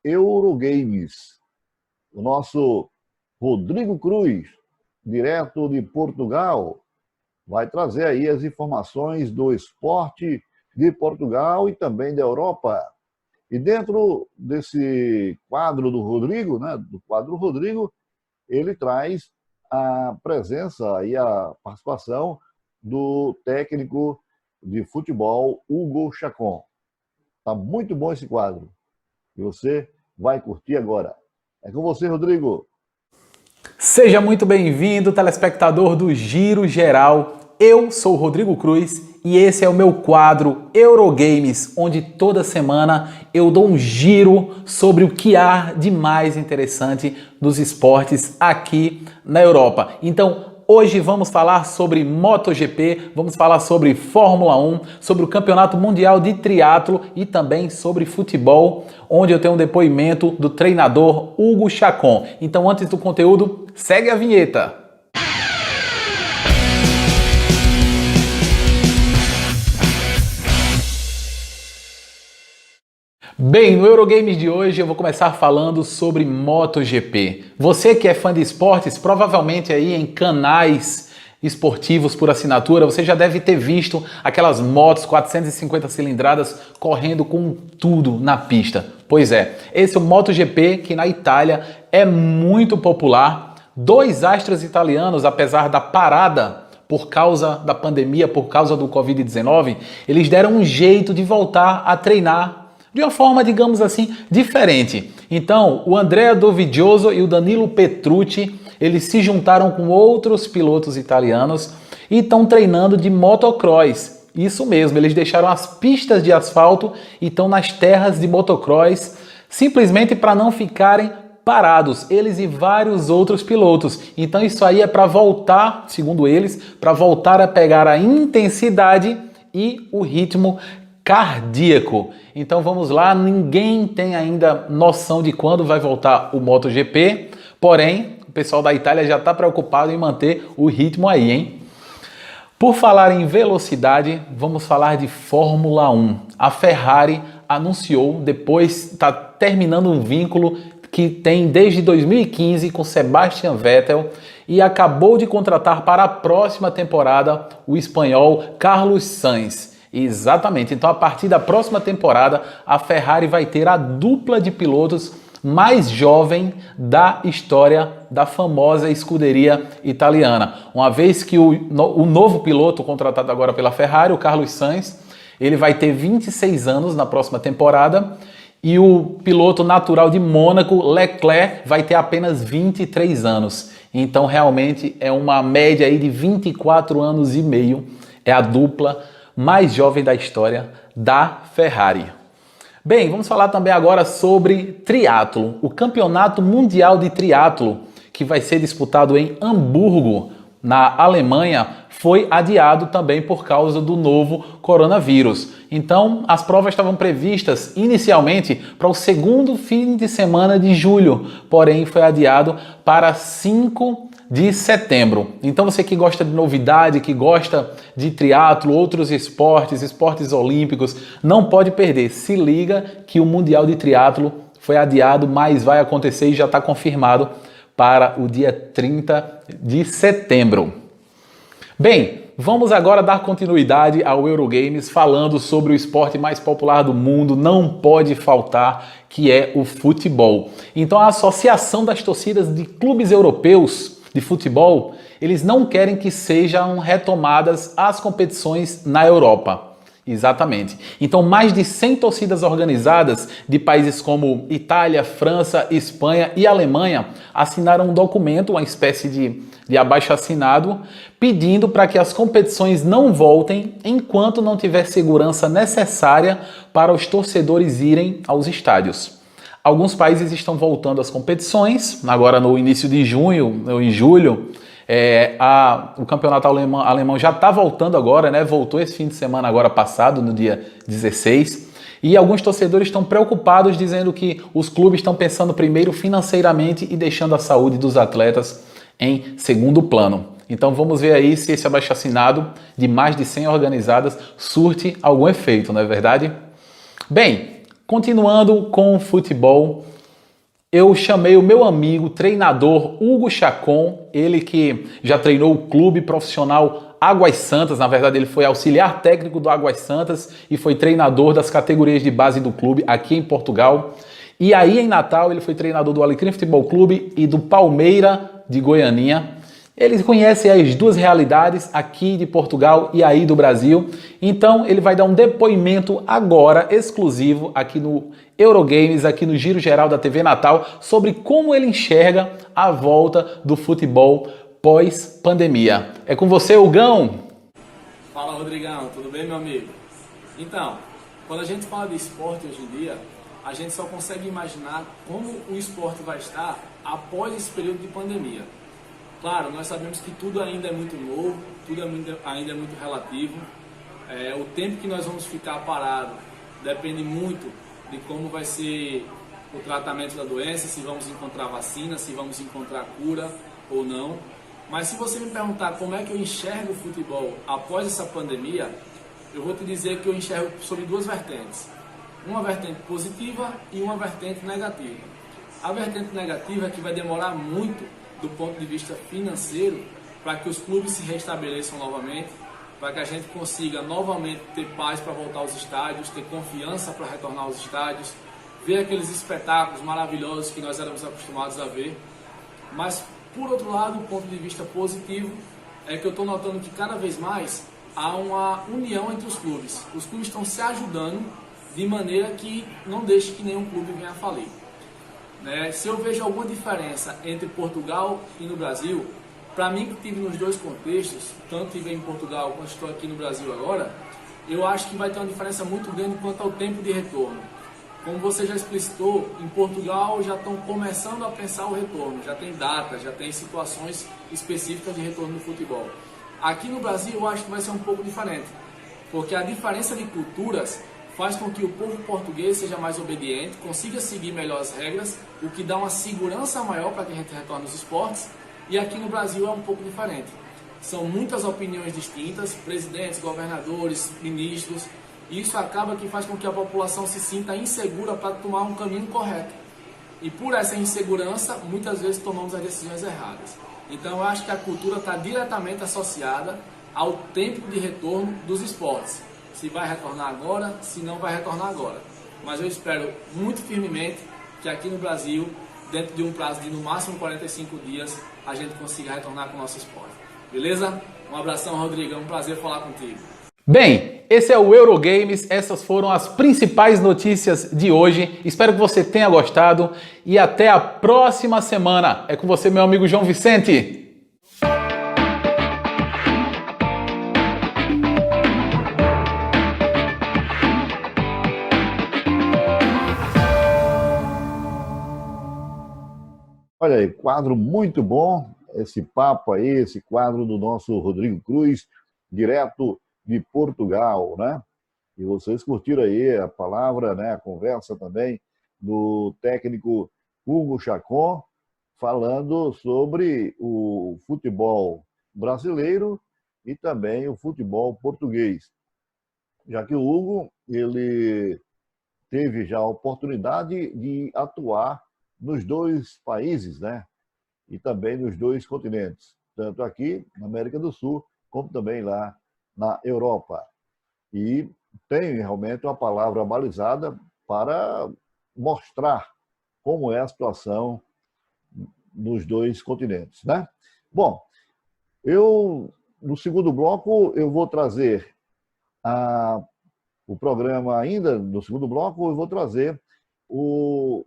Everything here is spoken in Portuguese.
Eurogames. O nosso Rodrigo Cruz, direto de Portugal, vai trazer aí as informações do esporte de Portugal e também da Europa. E dentro desse quadro do Rodrigo, ele traz a presença e a participação do técnico de futebol Hugo Chacon. Tá muito bom esse quadro. E você vai curtir agora. É com você, Rodrigo. Seja muito bem-vindo, telespectador do Giro Geral. Eu sou o Rodrigo Cruz e esse é o meu quadro Eurogames, onde toda semana eu dou um giro sobre o que há de mais interessante dos esportes aqui na Europa. Então, hoje vamos falar sobre MotoGP, vamos falar sobre Fórmula 1, sobre o Campeonato Mundial de Triatlo e também sobre futebol, onde eu tenho um depoimento do treinador Hugo Chacon. Então, antes do conteúdo, segue a vinheta. Bem, no Eurogames de hoje eu vou começar falando sobre MotoGP. Você que é fã de esportes, provavelmente aí em canais esportivos por assinatura, você já deve ter visto aquelas motos 450 cilindradas correndo com tudo na pista. Pois é, esse é o MotoGP que na Itália é muito popular. Dois astros italianos, apesar da parada por causa da pandemia, por causa do Covid-19, eles deram um jeito de voltar a treinar de uma forma, digamos assim, diferente. Então, o Andrea Dovizioso e o Danilo Petrucci, eles se juntaram com outros pilotos italianos e estão treinando de motocross. Isso mesmo, eles deixaram as pistas de asfalto e estão nas terras de motocross, simplesmente para não ficarem parados, eles e vários outros pilotos. Então isso aí é para voltar, segundo eles, para voltar a pegar a intensidade e o ritmo cardíaco. Então vamos lá, ninguém tem ainda noção de quando vai voltar o MotoGP, porém o pessoal da Itália já está preocupado em manter o ritmo aí, hein? Por falar em velocidade, vamos falar de Fórmula 1. A Ferrari anunciou, depois está terminando um vínculo que tem desde 2015 com Sebastian Vettel e acabou de contratar para a próxima temporada o espanhol Carlos Sainz. Exatamente, então a partir da próxima temporada a Ferrari vai ter a dupla de pilotos mais jovem da história da famosa escuderia italiana. Uma vez que o novo piloto contratado agora pela Ferrari, o Carlos Sainz, ele vai ter 26 anos na próxima temporada e o piloto natural de Mônaco, Leclerc, vai ter apenas 23 anos. Então realmente é uma média aí de 24 anos e meio, é a dupla mais jovem da história da Ferrari. Bem, vamos falar também agora sobre triatlo. O Campeonato Mundial de Triatlo, que vai ser disputado em Hamburgo, na Alemanha, foi adiado também por causa do novo coronavírus. Então, as provas estavam previstas inicialmente para o segundo fim de semana de julho, porém foi adiado para 5 de setembro. Então você que gosta de novidade, que gosta de triatlo, outros esportes olímpicos, não pode perder. Se liga que o Mundial de Triatlo foi adiado, mas vai acontecer e já está confirmado para o dia 30 de setembro. Bem, vamos agora dar continuidade ao Eurogames falando sobre o esporte mais popular do mundo, não pode faltar, que é o futebol. Então a Associação das Torcidas de Clubes Europeus de Futebol, eles não querem que sejam retomadas as competições na Europa. Exatamente. Então, mais de 100 torcidas organizadas de países como Itália, França, Espanha e Alemanha assinaram um documento, uma espécie de abaixo-assinado, pedindo para que as competições não voltem enquanto não tiver segurança necessária para os torcedores irem aos estádios. Alguns países estão voltando às competições, agora no início de junho, ou em julho, o campeonato alemão já está voltando agora, né? Voltou esse fim de semana agora passado, no dia 16, e alguns torcedores estão preocupados, dizendo que os clubes estão pensando primeiro financeiramente e deixando a saúde dos atletas em segundo plano. Então vamos ver aí se esse abaixo-assinado de mais de 100 organizadas surte algum efeito, não é verdade? Bem, Continuando com o futebol, eu chamei o meu amigo treinador Hugo Chacon, ele que já treinou o clube profissional Águas Santas, na verdade ele foi auxiliar técnico do Águas Santas e foi treinador das categorias de base do clube aqui em Portugal. E aí em Natal ele foi treinador do Alecrim Futebol Clube e do Palmeira de Goianinha. Ele conhece as duas realidades aqui de Portugal e aí do Brasil. Então ele vai dar um depoimento agora exclusivo aqui no Eurogames, aqui no Giro Geral da TV Natal, sobre como ele enxerga a volta do futebol pós-pandemia. É com você, Hugão! Fala, Rodrigão, tudo bem, meu amigo? Então, quando a gente fala de esporte hoje em dia, a gente só consegue imaginar como o esporte vai estar após esse período de pandemia. Claro, nós sabemos que tudo ainda é muito novo, tudo ainda é muito relativo. O tempo que nós vamos ficar parado depende muito de como vai ser o tratamento da doença, se vamos encontrar vacina, se vamos encontrar cura ou não. Mas se você me perguntar como é que eu enxergo o futebol após essa pandemia, eu vou te dizer que eu enxergo sobre duas vertentes. Uma vertente positiva e uma vertente negativa. A vertente negativa é que vai demorar muito do ponto de vista financeiro para que os clubes se restabeleçam novamente, para que a gente consiga novamente ter paz para voltar aos estádios, ter confiança para retornar aos estádios, ver aqueles espetáculos maravilhosos que nós éramos acostumados a ver. Mas, por outro lado, o ponto de vista positivo é que eu estou notando que cada vez mais há uma união entre os clubes. Os clubes estão se ajudando de maneira que não deixe que nenhum clube venha a falir. Se eu vejo alguma diferença entre Portugal e no Brasil, para mim que estive nos dois contextos, tanto estive em Portugal quanto estou aqui no Brasil agora, eu acho que vai ter uma diferença muito grande quanto ao tempo de retorno. Como você já explicitou, em Portugal já estão começando a pensar o retorno, já tem datas, já tem situações específicas de retorno no futebol. Aqui no Brasil eu acho que vai ser um pouco diferente, porque a diferença de culturas faz com que o povo português seja mais obediente, consiga seguir melhor as regras, o que dá uma segurança maior para que a gente retorne aos esportes, e aqui no Brasil é um pouco diferente. São muitas opiniões distintas, presidentes, governadores, ministros, e isso acaba que faz com que a população se sinta insegura para tomar um caminho correto. E por essa insegurança, muitas vezes tomamos as decisões erradas. Então eu acho que a cultura está diretamente associada ao tempo de retorno dos esportes. Se vai retornar agora, se não vai retornar agora. Mas eu espero muito firmemente que aqui no Brasil, dentro de um prazo de no máximo 45 dias, a gente consiga retornar com o nosso esporte. Beleza? Um abração, Rodrigo. É um prazer falar contigo. Bem, esse é o Eurogames, essas foram as principais notícias de hoje. Espero que você tenha gostado e até a próxima semana. É com você, meu amigo João Vicente. Olha aí, quadro muito bom, esse papo aí, esse quadro do nosso Rodrigo Cruz, direto de Portugal, né? E vocês curtiram aí a palavra, né, a conversa também do técnico Hugo Chacon, falando sobre o futebol brasileiro e também o futebol português. Já que o Hugo, ele teve já a oportunidade de atuar nos dois países, né? E também nos dois continentes, tanto aqui na América do Sul, como também lá na Europa. E tem realmente uma palavra balizada para mostrar como é a situação nos dois continentes, né? Bom, no segundo bloco, eu vou trazer o programa ainda, no segundo bloco, eu vou trazer o